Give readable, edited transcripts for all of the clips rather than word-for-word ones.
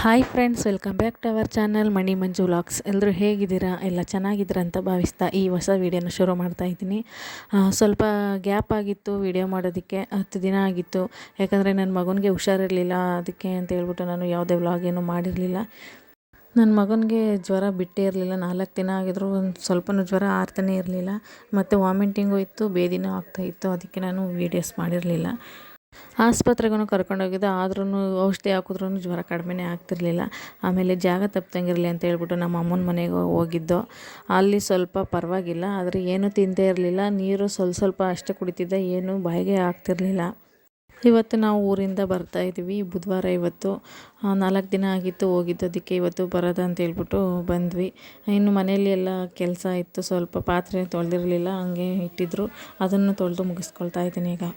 Hi friends, welcome back to our channel Mani Manju vlogs. ಎಲ್ಲರೂ ಹೇಗಿದ್ದೀರಾ? ಎಲ್ಲ ಚೆನ್ನಾಗಿದ್ದೀರಾ ಅಂತ ಭಾವಿಸ್ತಾ ಈ ಹೊಸ ವೀಡಿಯೋನ ಶುರು ಮಾಡ್ತಾ ಇದ್ದೀನಿ. ಸ್ವಲ್ಪ ಗ್ಯಾಪ್ ಆಗಿತ್ತು ವೀಡಿಯೋ ಮಾಡೋದಕ್ಕೆ. 10 ದಿನ ಆಗಿತ್ತು. ಯಾಕಂದರೆ ನನ್ನ ಮಗನಿಗೆ ಹುಷಾರಿರಲಿಲ್ಲ. ಅದಕ್ಕೆ ಅಂತ ಹೇಳ್ಬಿಟ್ಟು ನಾನು ಯಾವುದೇ ವ್ಲಾಗ್ ಏನೂ ಮಾಡಿರಲಿಲ್ಲ. ನನ್ನ ಮಗನಿಗೆ ಜ್ವರ ಬಿಟ್ಟೇ ಇರಲಿಲ್ಲ. 4 ದಿನ ಆಗಿದ್ರು ಒಂದು ಸ್ವಲ್ಪನೂ ಜ್ವರ ಆರ್ತಾನೇ ಇರಲಿಲ್ಲ. ಮತ್ತು ವಾಮಿಟಿಂಗು ಇತ್ತು, ಬೇದಿನೂ ಆಗ್ತಾಯಿತ್ತು. ಅದಕ್ಕೆ ನಾನು ವೀಡಿಯೋಸ್ ಮಾಡಿರಲಿಲ್ಲ. ಆಸ್ಪತ್ರೆಗೂ ಕರ್ಕೊಂಡೋಗಿದ್ದೆ. ಆದ್ರೂ ಔಷಧಿ ಹಾಕಿದ್ರೂ ಜ್ವರ ಕಡಿಮೆನೇ ಆಗ್ತಿರ್ಲಿಲ್ಲ. ಆಮೇಲೆ ಜಾಗ ತಪ್ಪದಂಗಿರಲಿ ಅಂತ ಹೇಳ್ಬಿಟ್ಟು ನಮ್ಮ ಅಮ್ಮನ ಮನೆಗೆ ಹೋಗಿದ್ದು. ಅಲ್ಲಿ ಸ್ವಲ್ಪ ಪರವಾಗಿಲ್ಲ, ಆದರೆ ಏನೂ ತಿಂದೇ ಇರಲಿಲ್ಲ. ನೀರು ಸ್ವಲ್ಪ ಅಷ್ಟೇ ಕುಡಿತಿದ್ದೆ, ಏನೂ ಬಾಯಿಗೆ ಆಗ್ತಿರ್ಲಿಲ್ಲ. ಇವತ್ತು ನಾವು ಊರಿಂದ ಬರ್ತಾಯಿದ್ವಿ. ಬುಧವಾರ ಇವತ್ತು. 4 ದಿನ ಆಗಿತ್ತು ಹೋಗಿದ್ದು. ಅದಕ್ಕೆ ಇವತ್ತು ಬರೋದ ಅಂತ ಹೇಳ್ಬಿಟ್ಟು ಬಂದ್ವಿ. ಇನ್ನು ಮನೆಯಲ್ಲಿ ಎಲ್ಲ ಕೆಲಸ ಇತ್ತು. ಸ್ವಲ್ಪ ಪಾತ್ರೆ ತೊಳೆದಿರಲಿಲ್ಲ, ಹಂಗೆ ಇಟ್ಟಿದ್ರು. ಅದನ್ನು ತೊಳೆದು ಮುಗಿಸ್ಕೊಳ್ತಾ ಇದ್ದೀನಿ ಈಗ.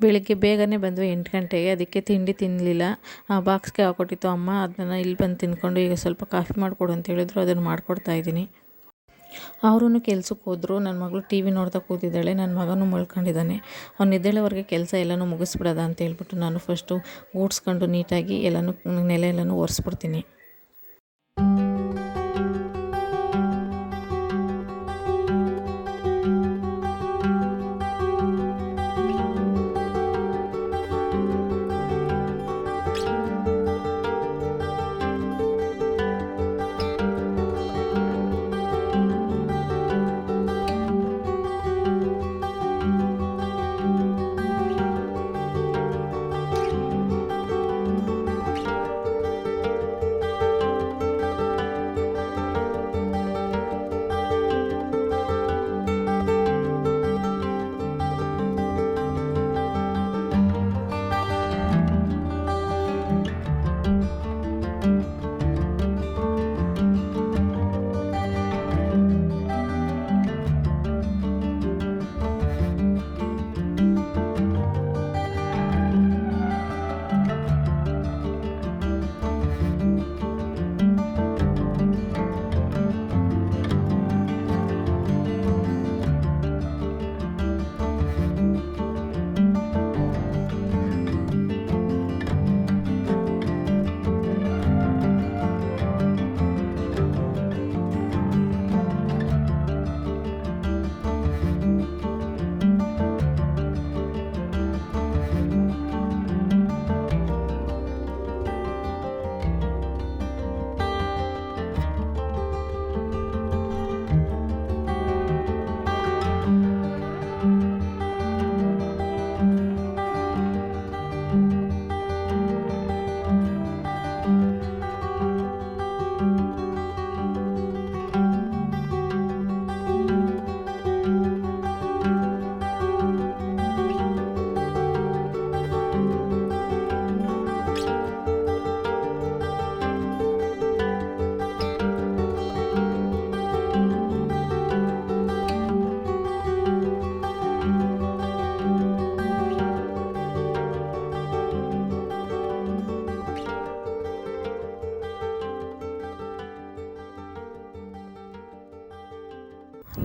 ಬೆಳಿಗ್ಗೆ ಬೇಗನೆ ಬಂದ್ವಿ, 8 ಗಂಟೆಗೆ. ಅದಕ್ಕೆ ತಿಂಡಿ ತಿನ್ನಲಿಲ್ಲ. ಬಾಕ್ಸ್ಗೆ ಹಾಕ್ಕೊಟ್ಟಿತ್ತು ಅಮ್ಮ. ಅದನ್ನು ಇಲ್ಲಿ ಬಂದು ತಿಂದ್ಕೊಂಡು ಈಗ ಸ್ವಲ್ಪ ಕಾಫಿ ಮಾಡಿಕೊಡು ಅಂತ ಹೇಳಿದ್ರು, ಅದನ್ನು ಮಾಡಿಕೊಡ್ತಾ ಇದ್ದೀನಿ. ಅವರೂ ಕೆಲ್ಸಕ್ಕೆ ಹೋದರು. ನನ್ನ ಮಗಳು ಟಿ ವಿ ನೋಡ್ತಾ ಕೂತಿದ್ದಾಳೆ. ನನ್ನ ಮಗನೂ ಮಲ್ಕೊಂಡಿದ್ದಾನೆ. ಅವ್ನು ಎದ್ದೇಳೋವರೆಗೆ ಕೆಲಸ ಎಲ್ಲನೂ ಮುಗಿಸ್ಬಿಡೋದ ಅಂತ ಹೇಳ್ಬಿಟ್ಟು ನಾನು ಫಸ್ಟು ಓಡಿಸ್ಕೊಂಡು ನೀಟಾಗಿ ಎಲ್ಲನೂ ನೆಲ ಎಲ್ಲನೂ ಒರೆಸ್ಬಿಡ್ತೀನಿ.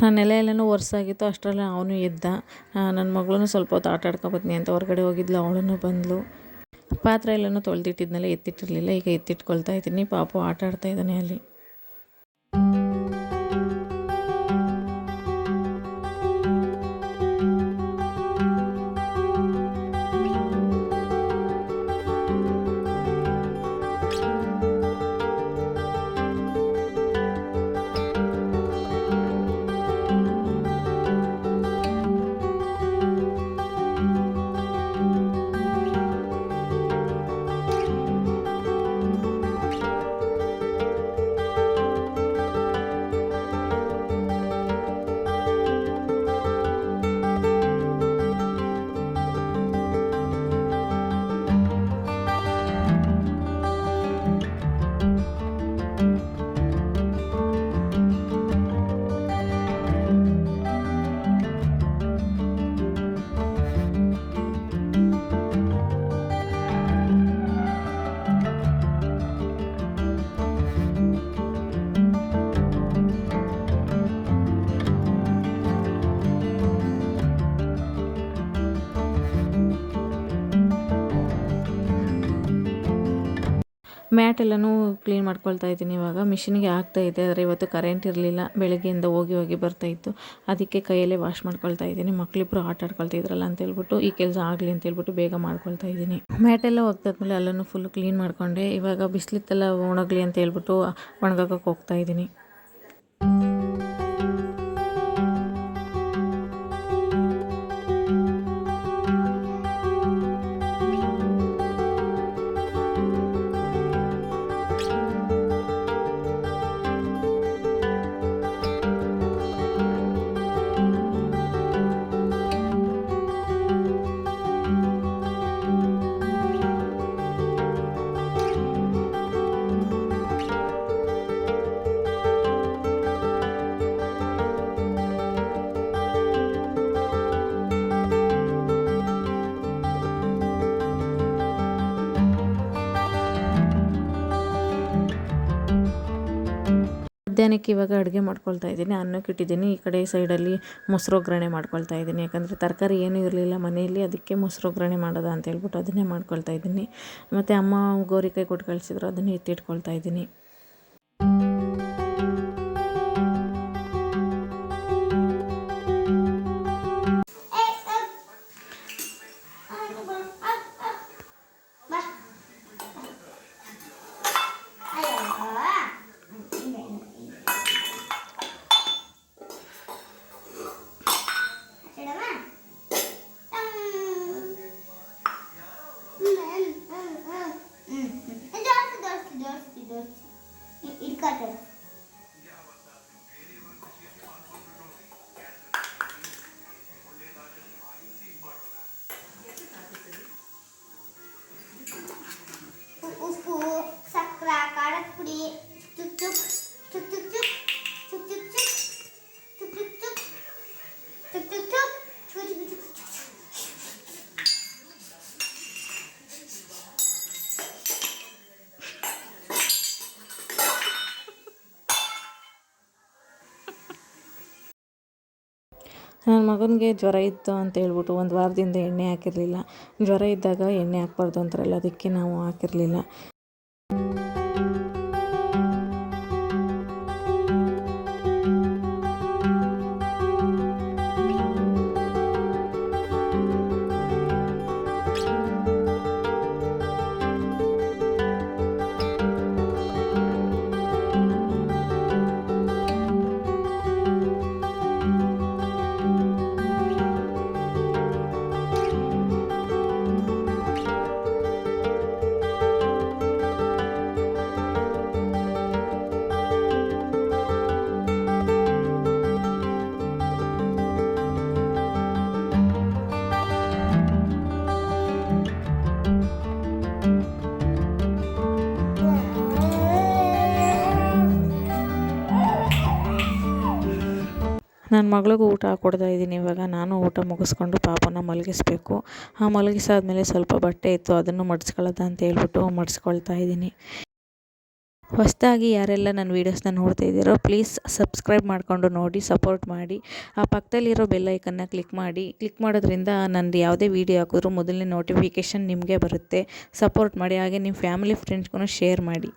ನನ್ನ ಎಲ್ಲನೂ ಒರೆಸಾಗಿತ್ತು. ಅಷ್ಟರಲ್ಲಿ ಅವನು ಎದ್ದ. ನನ್ನ ಮಗಳೂ ಸ್ವಲ್ಪ ಹೊತ್ತು ಆಟ ಆಡ್ಕೊಬತ್ತೀನಿ ಅಂತ ಹೊರಗಡೆ ಹೋಗಿದ್ಲು, ಅವಳೂ ಬಂದಳು. ಪಾತ್ರೆ ಎಲ್ಲನೂ ತೊಳೆದಿಟ್ಟಿದ್ನಲ್ಲ, ಎತ್ತಿಟ್ಟಿರಲಿಲ್ಲ. ಈಗ ಎತ್ತಿಟ್ಕೊಳ್ತಾ ಇದ್ದೀನಿ. ಪಾಪು ಆಟ ಆಡ್ತಾ ಇದ್ದಾನೆ ಅಲ್ಲಿ. ಮ್ಯಾಟ್ ಎಲ್ಲನೂ ಕ್ಲೀನ್ ಮಾಡ್ಕೊಳ್ತಾ ಇದ್ದೀನಿ. ಇವಾಗ ಮಿಷಿನ್ಗೆ ಆಗ್ತಾಯಿದೆ, ಆದರೆ ಇವತ್ತು ಕರೆಂಟ್ ಇರಲಿಲ್ಲ. ಬೆಳಗ್ಗೆಯಿಂದ ಹೋಗಿ ಬರ್ತಾಯಿತ್ತು. ಅದಕ್ಕೆ ಕೈಯಲ್ಲೇ ವಾಶ್ ಮಾಡ್ಕೊಳ್ತಾ ಇದ್ದೀನಿ. ಮಕ್ಕಳಿಬ್ರು ಆಟ ಆಡ್ಕೊಳ್ತಾ ಇದ್ರಲ್ಲ ಅಂತ ಹೇಳ್ಬಿಟ್ಟು ಈ ಕೆಲಸ ಆಗಲಿ ಅಂತ ಹೇಳ್ಬಿಟ್ಟು ಬೇಗ ಮಾಡ್ಕೊಳ್ತಾ ಇದ್ದೀನಿ. ಮ್ಯಾಟೆಲ್ಲ ಹೋಗ್ತಾದ್ಮೇಲೆ ಅಲ್ಲೂ ಫುಲ್ ಕ್ಲೀನ್ ಮಾಡ್ಕೊಂಡೆ. ಇವಾಗ ಬಿಸಿಲಿತ್ತೆಲ್ಲ ಒಣಗಲಿ ಅಂತ ಹೇಳ್ಬಿಟ್ಟು ಒಣಗಾಕಕ್ಕೆ ಹೋಗ್ತಾ ಇದ್ದೀನಿ. ಮಧ್ಯಾಹ್ನಕ್ಕೆ ಇವಾಗ ಅಡುಗೆ ಮಾಡ್ಕೊಳ್ತಾ ಇದ್ದೀನಿ. ಅನ್ನಕ್ಕೆ ಇಟ್ಟಿದ್ದೀನಿ. ಈ ಕಡೆ ಸೈಡಲ್ಲಿ ಮೊಸರು ಒಗ್ಗರಣೆ ಮಾಡ್ಕೊಳ್ತಾ ಇದ್ದೀನಿ. ಯಾಕಂದರೆ ತರಕಾರಿ ಏನೂ ಇರಲಿಲ್ಲ ಮನೆಯಲ್ಲಿ, ಅದಕ್ಕೆ ಮೊಸರು ಒಗ್ಗರಣೆ ಮಾಡೋದ ಅಂತ ಹೇಳ್ಬಿಟ್ಟು ಅದನ್ನೇ ಮಾಡ್ಕೊಳ್ತಾ ಇದ್ದೀನಿ. ಮತ್ತು ಅಮ್ಮ ಗೋರಿಕಾಯಿ ಕೊಟ್ಟು ಕಳಿಸಿದ್ರು, ಅದನ್ನೇ ಎತ್ತಿಟ್ಕೊಳ್ತಾ ಇದ್ದೀನಿ. ಉಪ್ಪು, ಸಕ್ಕರೆ, ಖಾರದ ಪುಡಿ, took took took took took took took took took took took took took took took took. ನನ್ನ ಮಗನಿಗೆ ಜ್ವರ ಇತ್ತು ಅಂತ ಹೇಳ್ಬಿಟ್ಟು ಒಂದು ವಾರದಿಂದ ಎಣ್ಣೆ ಹಾಕಿರಲಿಲ್ಲ. ಜ್ವರ ಇದ್ದಾಗ ಎಣ್ಣೆ ಹಾಕ್ಬಾರ್ದು ಅಂತಾರಲ್ಲ, ಅದಕ್ಕೆ ನಾವು ಹಾಕಿರಲಿಲ್ಲ. ನನ್ನ ಮಗಳಿಗೂ ಊಟ ಹಾಕ್ಕೊಡ್ತಾ ಇದ್ದೀನಿ. ಇವಾಗ ನಾನು ಊಟ ಮುಗಿಸ್ಕೊಂಡು ಪಾಪನ ಮಲಗಿಸ್ಬೇಕು. ಮಲಗಿಸಾದ್ಮೇಲೆ ಸ್ವಲ್ಪ ಬಟ್ಟೆ ಇತ್ತು, ಅದನ್ನು ಮಡಿಸ್ಕೊಳ್ಳೋದ ಅಂತ ಹೇಳ್ಬಿಟ್ಟು ಮಡಿಸ್ಕೊಳ್ತಾ ಇದ್ದೀನಿ. ಹೊಸದಾಗಿ ಯಾರೆಲ್ಲ ನನ್ನ ವೀಡಿಯೋಸ್ನ ನೋಡ್ತಾ ಇದ್ದೀರೋ ಪ್ಲೀಸ್ ಸಬ್ಸ್ಕ್ರೈಬ್ ಮಾಡಿಕೊಂಡು ನೋಡಿ, ಸಪೋರ್ಟ್ ಮಾಡಿ. ಆ ಪಕ್ಕದಲ್ಲಿರೋ ಬೆಲ್ ಐಕನ್ನ ಕ್ಲಿಕ್ ಮಾಡೋದ್ರಿಂದ ನಂದು ಯಾವುದೇ ವೀಡಿಯೋ ಹಾಕಿದ್ರೂ ಮೊದಲನೇ ನೋಟಿಫಿಕೇಷನ್ ನಿಮಗೆ ಬರುತ್ತೆ. ಸಪೋರ್ಟ್ ಮಾಡಿ, ಹಾಗೆ ನಿಮ್ಮ ಫ್ಯಾಮಿಲಿ ಫ್ರೆಂಡ್ಸ್ಗೂ ಶೇರ್ ಮಾಡಿ.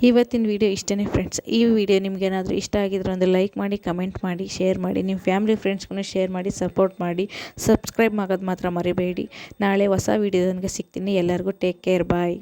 ಇವತ್ತಿನ ವಿಡಿಯೋ ಇಷ್ಟೇ ಫ್ರೆಂಡ್ಸ್. ಈ ವಿಡಿಯೋ ನಿಮಗೇನಾದರೂ ಇಷ್ಟ ಆಗಿದ್ರೆ ಒಂದು ಲೈಕ್ ಮಾಡಿ, ಕಮೆಂಟ್ ಮಾಡಿ, ಶೇರ್ ಮಾಡಿ, ನಿಮ್ಮ ಫ್ಯಾಮಿಲಿ ಫ್ರೆಂಡ್ಸ್ಗೂ ಶೇರ್ ಮಾಡಿ, ಸಪೋರ್ಟ್ ಮಾಡಿ. ಸಬ್ಸ್ಕ್ರೈಬ್ ಆಗೋದು ಮಾತ್ರ ಮರಿಬೇಡಿ. ನಾಳೆ ಹೊಸ ವಿಡಿಯೋದೊಂದಿಗೆ ಸಿಗ್ತೀನಿ. ಎಲ್ಲರಿಗೂ ಟೇಕ್ ಕೇರ್, ಬಾಯ್.